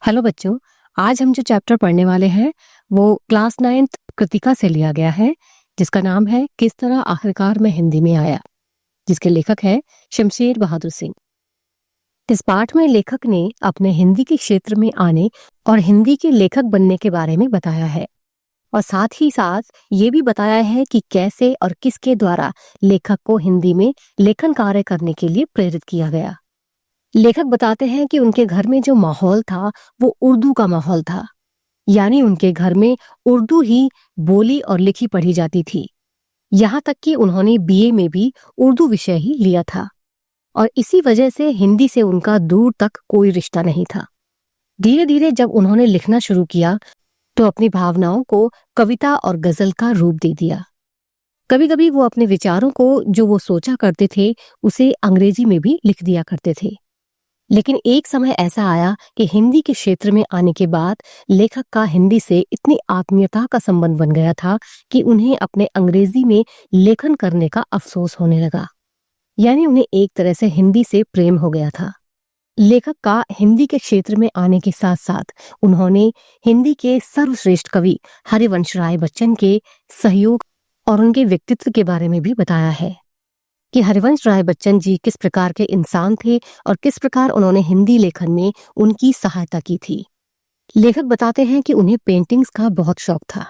Hello बच्चों। आज हम जो चैप्टर पढ़ने वाले हैं वो क्लास 9th कृतिका से लिया गया है, जिसका नाम है किस तरह आखिरकार मैं हिंदी में आया, जिसके लेखक है शमशेर बहादुर सिंह। इस पाठ में लेखक ने अपने हिंदी के क्षेत्र में आने और हिंदी के लेखक बनने के बारे में बताया है, और साथ ही साथ ये भी बताया है कि कैसे और किसके द्वारा लेखक को हिंदी में लेखन कार्य करने के लिए प्रेरित किया गया। लेखक बताते हैं कि उनके घर में जो माहौल था वो उर्दू का माहौल था, यानी उनके घर में उर्दू ही बोली और लिखी पढ़ी जाती थी। यहाँ तक कि उन्होंने बीए में भी उर्दू विषय ही लिया था, और इसी वजह से हिंदी से उनका दूर तक कोई रिश्ता नहीं था। धीरे धीरे जब उन्होंने लिखना शुरू किया तो अपनी भावनाओं को कविता और गजल का रूप दे दिया। कभी कभी वो अपने विचारों को जो वो सोचा करते थे उसे अंग्रेजी में भी लिख दिया करते थे। लेकिन एक समय ऐसा आया कि हिंदी के क्षेत्र में आने के बाद लेखक का हिंदी से इतनी आत्मीयता का संबंध बन गया था कि उन्हें अपने अंग्रेजी में लेखन करने का अफसोस होने लगा, यानी उन्हें एक तरह से हिंदी से प्रेम हो गया था। लेखक का हिंदी के क्षेत्र में आने के साथ साथ उन्होंने हिंदी के सर्वश्रेष्ठ कवि हरिवंश राय बच्चन के सहयोग और उनके व्यक्तित्व के बारे में भी बताया है कि हरिवंश राय बच्चन जी किस प्रकार के इंसान थे और किस प्रकार उन्होंने हिंदी लेखन में उनकी सहायता की थी। लेखक बताते हैं कि उन्हें पेंटिंग्स का बहुत शौक था,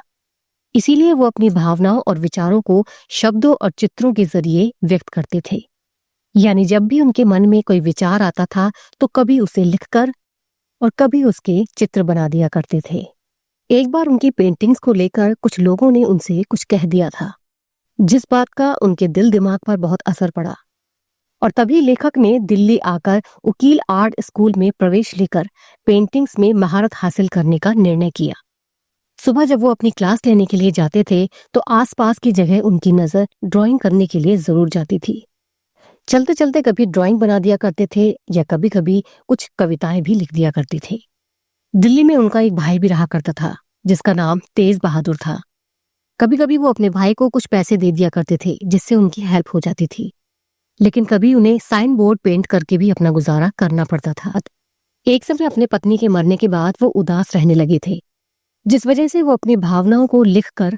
इसीलिए वो अपनी भावनाओं और विचारों को शब्दों और चित्रों के जरिए व्यक्त करते थे। यानी जब भी उनके मन में कोई विचार आता था तो कभी उसे लिखकर और कभी उसके चित्र बना दिया करते थे। एक बार उनकी पेंटिंग्स को लेकर कुछ लोगों ने उनसे कुछ कह दिया था, जिस बात का उनके दिल दिमाग पर बहुत असर पड़ा, और तभी लेखक ने दिल्ली आकर उकील आर्ट स्कूल में प्रवेश लेकर पेंटिंग्स में महारत हासिल करने का निर्णय किया। सुबह जब वो अपनी क्लास लेने के लिए जाते थे तो आसपास की जगह उनकी नजर ड्राइंग करने के लिए जरूर जाती थी। चलते चलते कभी ड्राइंग बना दिया करते थे या कभी कभी कुछ कविताएं भी लिख दिया करते थे। दिल्ली में उनका एक भाई भी रहा करता था जिसका नाम तेज बहादुर था। कभी कभी वो अपने भाई को कुछ पैसे दे दिया करते थे जिससे उनकी हेल्प हो जाती थी, लेकिन कभी उन्हें साइन बोर्ड पेंट करके भी अपना गुजारा करना पड़ता था। एक समय अपने पत्नी के मरने के बाद वो उदास रहने लगे थे, जिस वजह से वो अपनी भावनाओं को लिखकर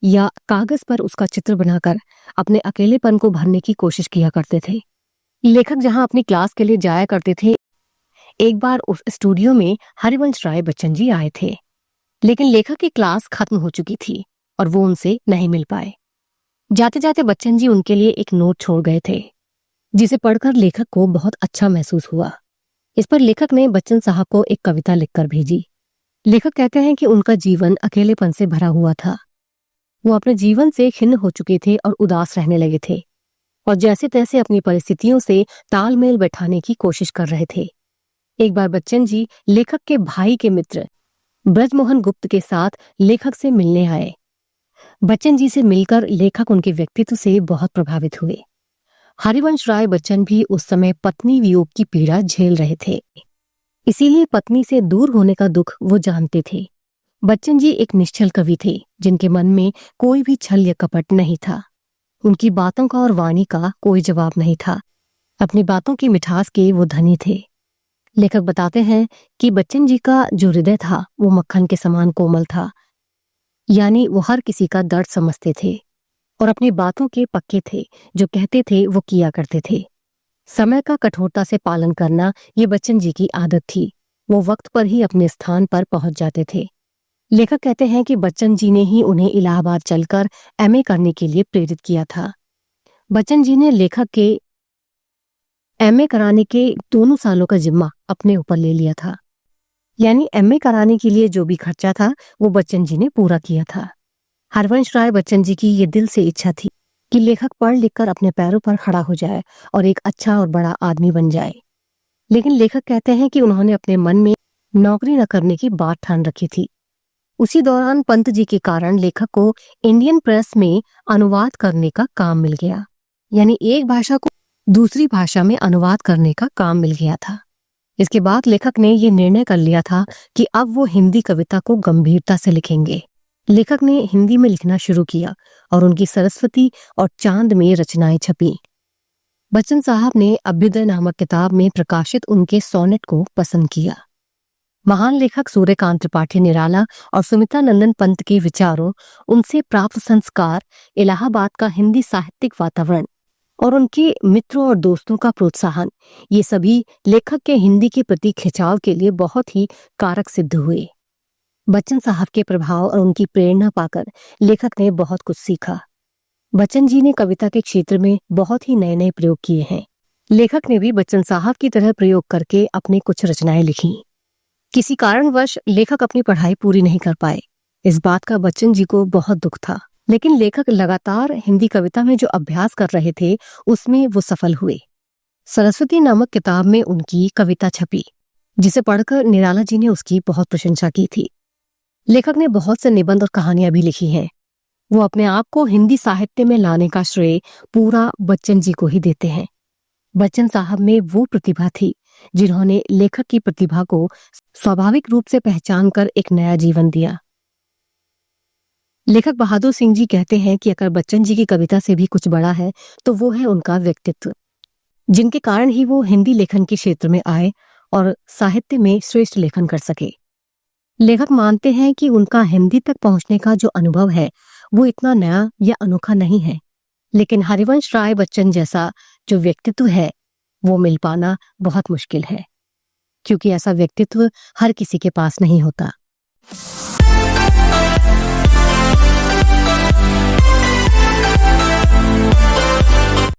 या कागज पर उसका चित्र बनाकर अपने अकेलेपन को भरने की कोशिश किया करते थे। लेखक जहां अपनी क्लास के लिए जाया करते थे, एक बार उस स्टूडियो में हरिवंश राय बच्चन जी आए थे, लेकिन लेखक की क्लास खत्म हो चुकी थी और वो उनसे नहीं मिल पाए। जाते जाते बच्चन जी उनके लिए एक नोट छोड़ गए थे, जिसे पढ़कर लेखक को बहुत अच्छा महसूस हुआ। इस पर लेखक ने बच्चन साहब को एक कविता लिखकर भेजी। लेखक कहते हैं कि उनका जीवन अकेलेपन से भरा हुआ था। वो अपने जीवन से खिन्न हो चुके थे और उदास रहने लगे थे, और जैसे तैसे अपनी परिस्थितियों से तालमेल बैठाने की कोशिश कर रहे थे। एक बार बच्चन जी लेखक के भाई के मित्र ब्रजमोहन गुप्त के साथ लेखक से मिलने आए। बच्चन जी से मिलकर लेखक उनके व्यक्तित्व से बहुत प्रभावित हुए। हरिवंश राय बच्चन भी उस समय पत्नी वियोग की पीड़ा झेल रहे थे, इसीलिए पत्नी से दूर होने का दुख वो जानते थे। बच्चन जी एक निश्चल कवि थे जिनके मन में कोई भी छल या कपट नहीं था। उनकी बातों का और वाणी का कोई जवाब नहीं था। अपनी बातों की मिठास के वो धनी थे। लेखक बताते हैं कि बच्चन जी का जो हृदय था वो मक्खन के समान कोमल था, यानी वो हर किसी का दर्द समझते थे और अपनी बातों के पक्के थे। जो कहते थे वो किया करते थे। समय का कठोरता से पालन करना ये बच्चन जी की आदत थी। वो वक्त पर ही अपने स्थान पर पहुंच जाते थे। लेखक कहते हैं कि बच्चन जी ने ही उन्हें इलाहाबाद चलकर एमए करने के लिए प्रेरित किया था। बच्चन जी ने लेखक के एमए कराने के दोनों सालों का जिम्मा अपने ऊपर ले लिया था, यानी एमए कराने के लिए जो भी खर्चा था वो बच्चन जी ने पूरा किया था। हरिवंश राय बच्चन जी की ये दिल से इच्छा थी कि लेखक पढ़ लिखकर अपने पैरों पर खड़ा हो जाए और एक अच्छा और बड़ा आदमी बन जाए। लेकिन लेखक कहते हैं कि उन्होंने अपने मन में नौकरी न करने की बात ठान रखी थी। उसी दौरान पंत जी के कारण लेखक को इंडियन प्रेस में अनुवाद करने का काम मिल गया, यानी एक भाषा को दूसरी भाषा में अनुवाद करने का काम मिल गया था। इसके बाद लेखक ने ये निर्णय कर लिया था कि अब वो हिंदी कविता को गंभीरता से लिखेंगे। लेखक ने हिंदी में लिखना शुरू किया और उनकी सरस्वती और चांद में रचनाएं छपी। बच्चन साहब ने अभ्युदय नामक किताब में प्रकाशित उनके सोनेट को पसंद किया। महान लेखक सूर्यकांत त्रिपाठी निराला और सुमित्रा नंदन पंत के विचारों, उनसे प्राप्त संस्कार, इलाहाबाद का हिंदी साहित्यिक वातावरण और उनके मित्रों और दोस्तों का प्रोत्साहन, ये सभी लेखक के हिंदी के प्रति खिंचाव के लिए बहुत ही कारक सिद्ध हुए। बच्चन साहब के प्रभाव और उनकी प्रेरणा पाकर लेखक ने बहुत कुछ सीखा। बच्चन जी ने कविता के क्षेत्र में बहुत ही नए नए प्रयोग किए हैं। लेखक ने भी बच्चन साहब की तरह प्रयोग करके अपनी कुछ रचनाएं लिखी। किसी कारणवश लेखक अपनी पढ़ाई पूरी नहीं कर पाए। इस बात का बच्चन जी को बहुत दुख था, लेकिन लेखक लगातार हिंदी कविता में जो अभ्यास कर रहे थे उसमें वो सफल हुए। सरस्वती नामक किताब में उनकी कविता छपी, जिसे पढ़कर निराला जी ने उसकी बहुत प्रशंसा की थी। लेखक ने बहुत से निबंध और कहानियां भी लिखी हैं। वो अपने आप को हिंदी साहित्य में लाने का श्रेय पूरा बच्चन जी को ही देते हैं। बच्चन साहब में वो प्रतिभा थी जिन्होंने लेखक की प्रतिभा को स्वाभाविक रूप से पहचान कर एक नया जीवन दिया। लेखक बहादुर सिंह जी कहते हैं कि अगर बच्चन जी की कविता से भी कुछ बड़ा है तो वो है उनका व्यक्तित्व, जिनके कारण ही वो हिंदी लेखन के क्षेत्र में आए और साहित्य में श्रेष्ठ लेखन कर सके। लेखक मानते हैं कि उनका हिंदी तक पहुंचने का जो अनुभव है वो इतना नया या अनोखा नहीं है, लेकिन हरिवंश राय बच्चन जैसा जो व्यक्तित्व है वो मिल पाना बहुत मुश्किल है, क्योंकि ऐसा व्यक्तित्व हर किसी के पास नहीं होता।